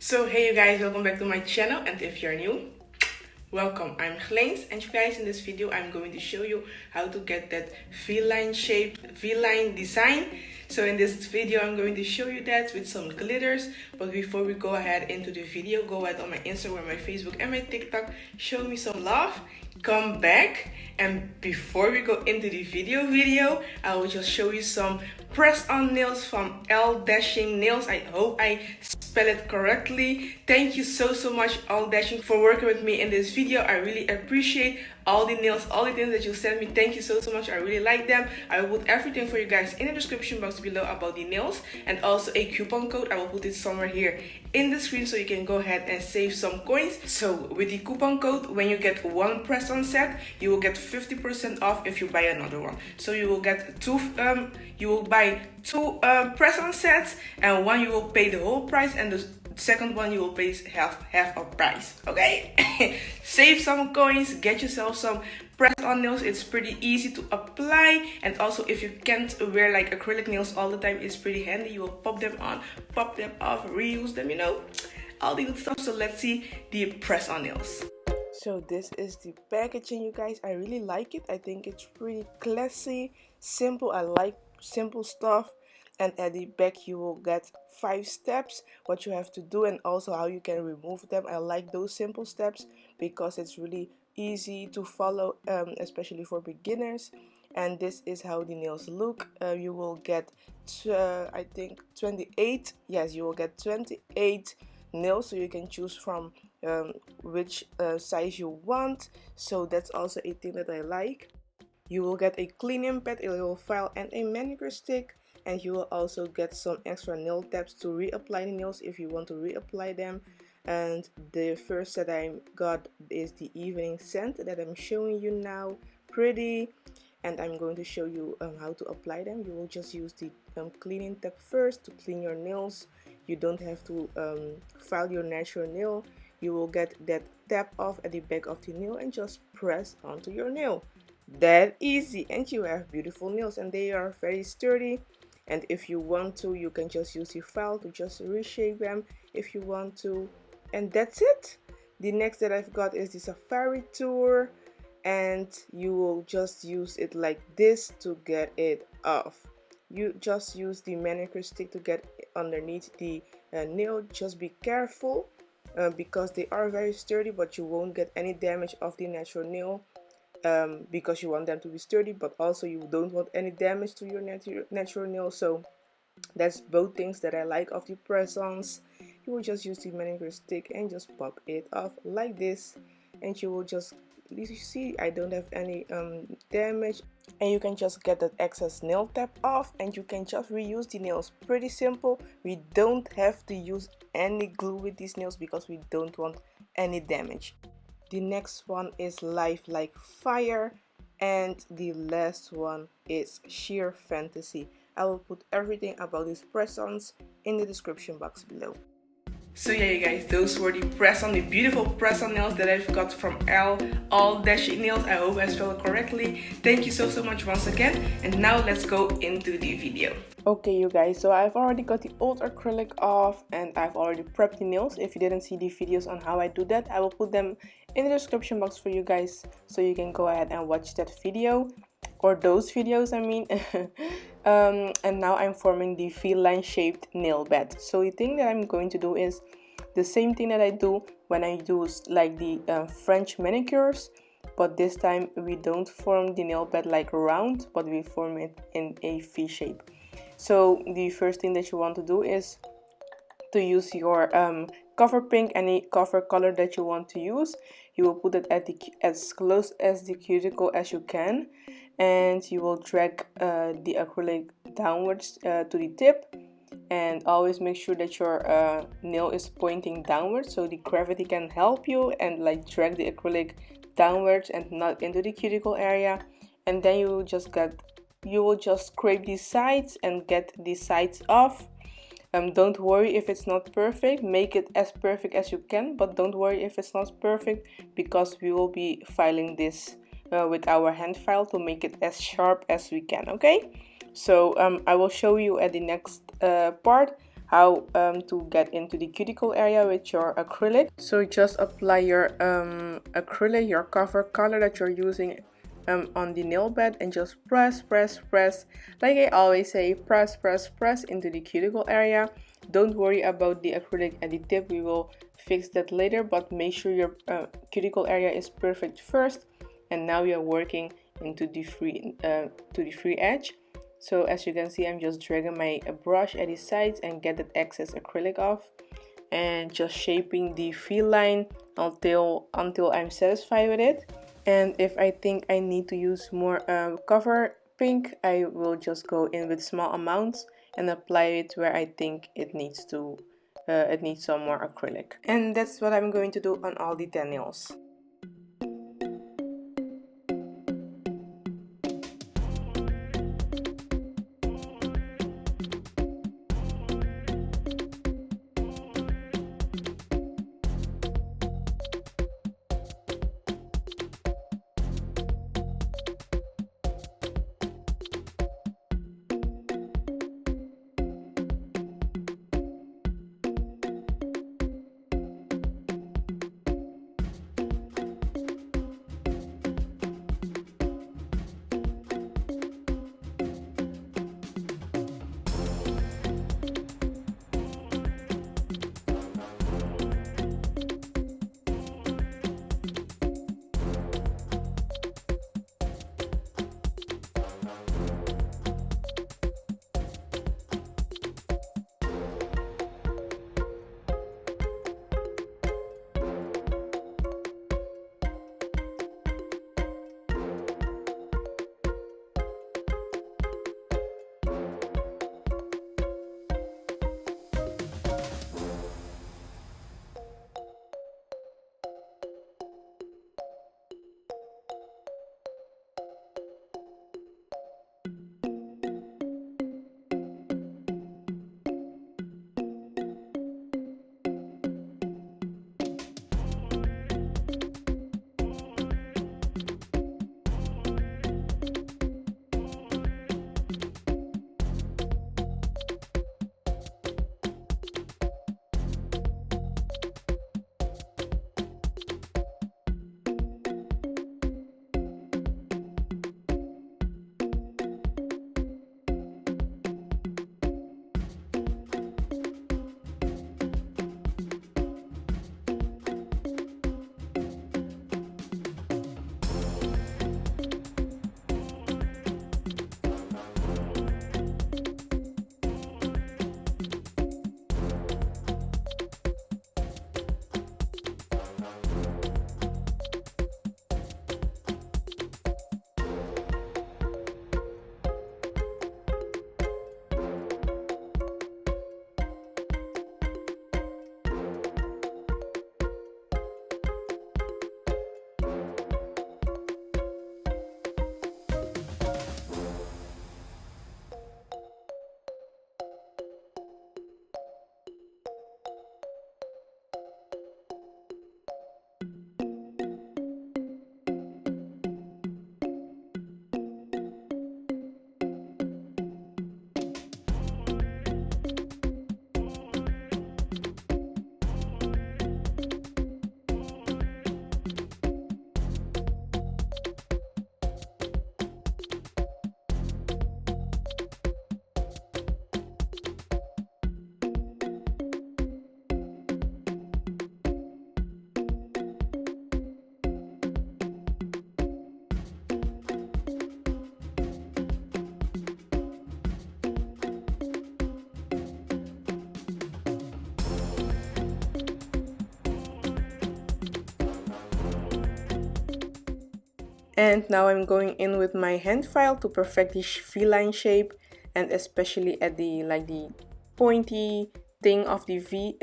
So hey you guys, welcome back to my channel, and if you're new, welcome. I'm Gleens, and you guys, in this video I'm going to show you how to get that V-line shaped V-line design. So in this video I'm going to show you that with some glitters, but before we go ahead into the video, go ahead on my Instagram, my Facebook and my TikTok, show me some love, come back, and before we go into the video, I will just show you some press-on nails from ALLDASHING nails. I hope I spell it correctly. Thank you so much, ALLDASHING, for working with me in this video. I really appreciate all the nails, all the things that you sent me. Thank you so much. I really like them. I will put everything for you guys in the description box below about the nails, and also a coupon code. I will put it somewhere here in the screen so you can go ahead and save some coins. So with the coupon code, when you get one press-on set, you will get 50% off if you buy another one. So you will get you will buy two press-on sets, and one you will pay the whole price, and the second one you will pay half of price. Okay. Save some coins, get yourself some press-on nails. It's pretty easy to apply, and also if you can't wear like acrylic nails all the time, it's pretty handy. You will pop them on, pop them off, reuse them, you know, all the good stuff. So let's see the press-on nails. So this is the packaging, you guys. I really like it. I think it's pretty classy, simple. I like simple stuff. And at the back you will get 5 steps what you have to do, and also how you can remove them. I like those simple steps because it's really easy to follow, especially for beginners. And this is how the nails look. You will get I think 28. Yes, you will get 28 nails, so you can choose from which size you want. So that's also a thing that I like. You will get a cleaning pad, a little file and a manicure stick, and you will also get some extra nail tabs to reapply the nails if you want to reapply them. And the first set I got is the evening scent that I'm showing you now. Pretty. And I'm going to show you how to apply them. You will just use the cleaning tab first to clean your nails. You don't have to file your natural nail. You will get that tab off at the back of the nail and just press onto your nail. That easy, and you have beautiful nails, and they are very sturdy. And if you want to, you can just use the file to just reshape them if you want to. And that's it. The next that I've got is the Safari Tour, and you will just use it like this to get it off. You just use the manicure stick to get underneath the nail. Just be careful because they are very sturdy, but you won't get any damage of the natural nail. Because you want them to be sturdy, but also you don't want any damage to your natural nail. So that's both things that I like of the press-ons. You will just use the manicure stick and just pop it off like this, and you will just, you see, I don't have any damage, and you can just get that excess nail tab off, and you can just reuse the nails. Pretty simple. We don't have to use any glue with these nails because we don't want any damage. The next one is Life Like Fire, and the last one is Sheer Fantasy. I will put everything about these press-ons in the description box below. So yeah, you guys, those were the press-on, the beautiful press-on nails that I've got from ALLDASHING nails. I hope I spelled it correctly. Thank you so much once again, and now let's go into the video. Okay, you guys, so I've already got the old acrylic off, and I've already prepped the nails. If you didn't see the videos on how I do that, I will put them in the description box for you guys, so you can go ahead and watch that video, or those videos, I mean. And now I'm forming the V-line shaped nail bed. So the thing that I'm going to do is the same thing that I do when I do like the French manicures, but this time we don't form the nail bed like round, but we form it in a V shape. So the first thing that you want to do is to use your cover pink, any cover color that you want to use. You will put it at as close as the cuticle as you can, and you will drag the acrylic downwards to the tip, and always make sure that your nail is pointing downwards so the gravity can help you and like drag the acrylic downwards and not into the cuticle area. And then you will just scrape the sides and get the sides off. Don't worry if it's not perfect. Make it as perfect as you can, but don't worry if it's not perfect, because we will be filing this with our hand file to make it as sharp as we can. Okay, so I will show you at the next part how to get into the cuticle area with your acrylic. So just apply your acrylic, your cover color that you're using on the nail bed, and just press, like I always say, press into the cuticle area. Don't worry about the acrylic at the tip, we will fix that later, but make sure your cuticle area is perfect first. And now we are working into the free edge. So as you can see, I'm just dragging my brush at the sides and get that excess acrylic off, and just shaping the V-line until I'm satisfied with it. And if I think I need to use more cover pink, I will just go in with small amounts and apply it where I think it needs some more acrylic. And that's what I'm going to do on all the 10 nails. And now I'm going in with my hand file to perfect the V-line shape, and especially at the the pointy thing of the V.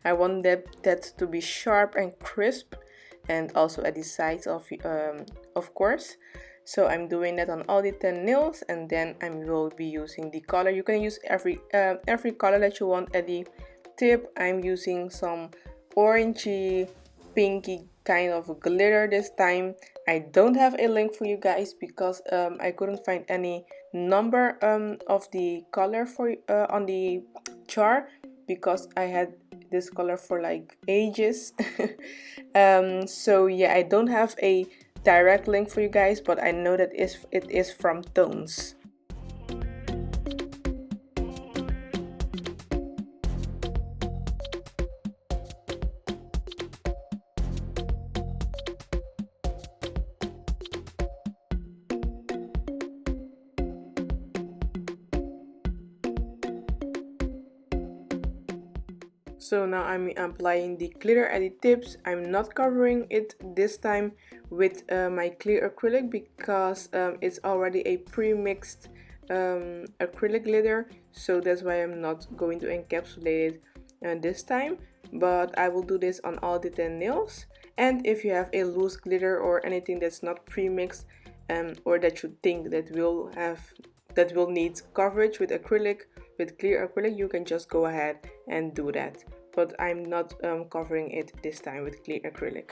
I want that to be sharp and crisp, and also at the sides of course. So I'm doing that on all the 10 nails, and then I will be using the color. You can use every color that you want at the tip. I'm using some orangey, pinky kind of glitter this time. I don't have a link for you guys because I couldn't find any number of the color for on the chart, because I had this color for like ages. So yeah, I don't have a direct link for you guys, but I know that it is from Tones. So now I'm applying the glitter at the tips. I'm not covering it this time with my clear acrylic, because it's already a pre-mixed acrylic glitter, so that's why I'm not going to encapsulate it this time. But I will do this on all the 10 nails. And if you have a loose glitter or anything that's not pre-mixed, or that you think that will need coverage with acrylic, with clear acrylic, you can just go ahead and do that. But I'm not covering it this time with clear acrylic.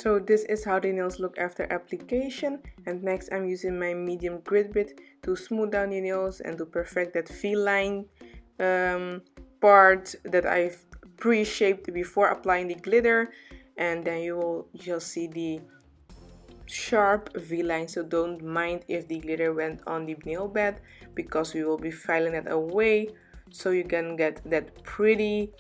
So this is how the nails look after application, and next I'm using my medium grit bit to smooth down the nails and to perfect that V-line part that I've pre-shaped before applying the glitter, and then you will just see the sharp V-line, so don't mind if the glitter went on the nail bed, because we will be filing it away so you can get that pretty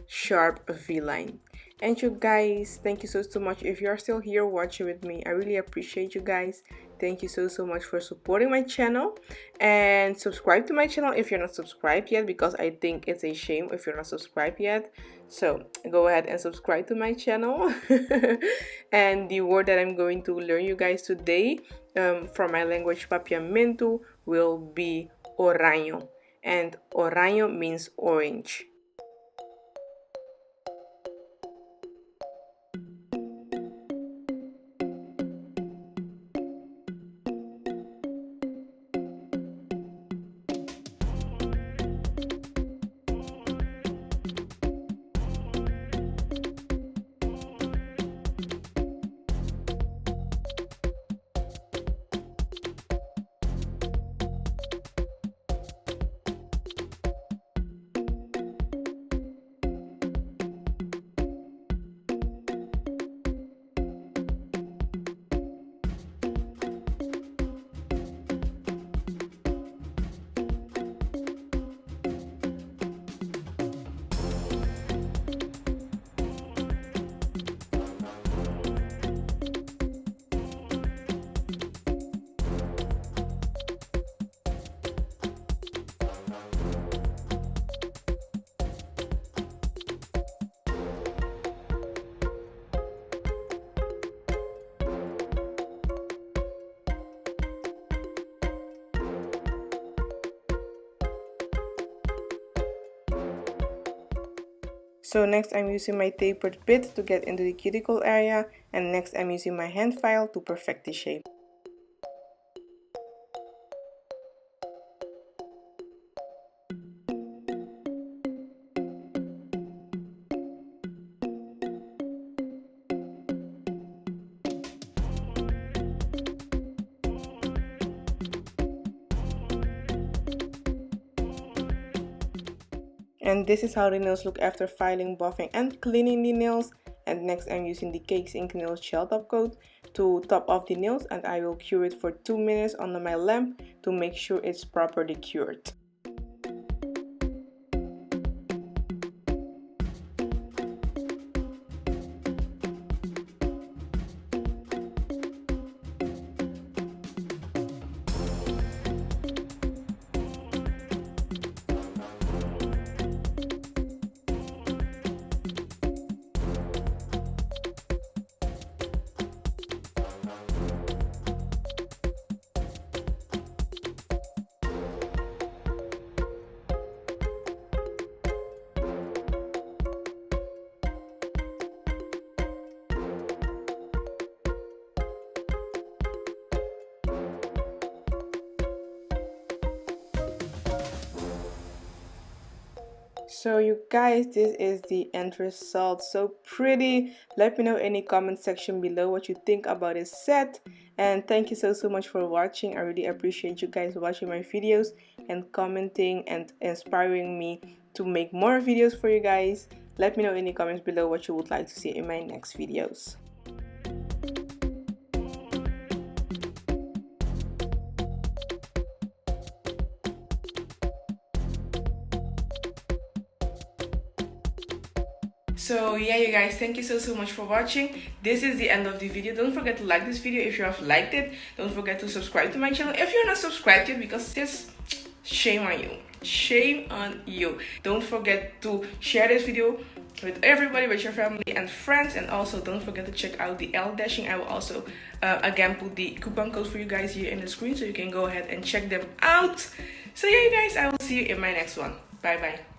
sharp V-line. And you guys, thank you so much if you are still here watching with me. I really appreciate you guys. Thank you so much for supporting my channel, and subscribe to my channel if you're not subscribed yet, because I think it's a shame if you're not subscribed yet. So go ahead and subscribe to my channel. And the word that I'm going to learn you guys today from my language papiamento will be oranho, and oranho means orange. So next I'm using my tapered bit to get into the cuticle area, and next I'm using my hand file to perfect the shape. And this is how the nails look after filing, buffing, and cleaning the nails. And next I'm using the Kupa Inc nails gel top coat to top off the nails, and I will cure it for 2 minutes under my lamp to make sure it's properly cured. So you guys, this is the end result. So pretty. Let me know in the comment section below what you think about this set. And thank you so much for watching. I really appreciate you guys watching my videos and commenting and inspiring me to make more videos for you guys. Let me know in the comments below what you would like to see in my next videos. So yeah, you guys, thank you so much for watching. This is the end of the video. Don't forget to like this video if you have liked it. Don't forget to subscribe to my channel if you're not subscribed yet, because this, shame on you. Shame on you. Don't forget to share this video with everybody, with your family and friends. And also don't forget to check out the ALLDASHING. I will also again put the coupon code for you guys here in the screen, so you can go ahead and check them out. So yeah, you guys, I will see you in my next one. Bye bye.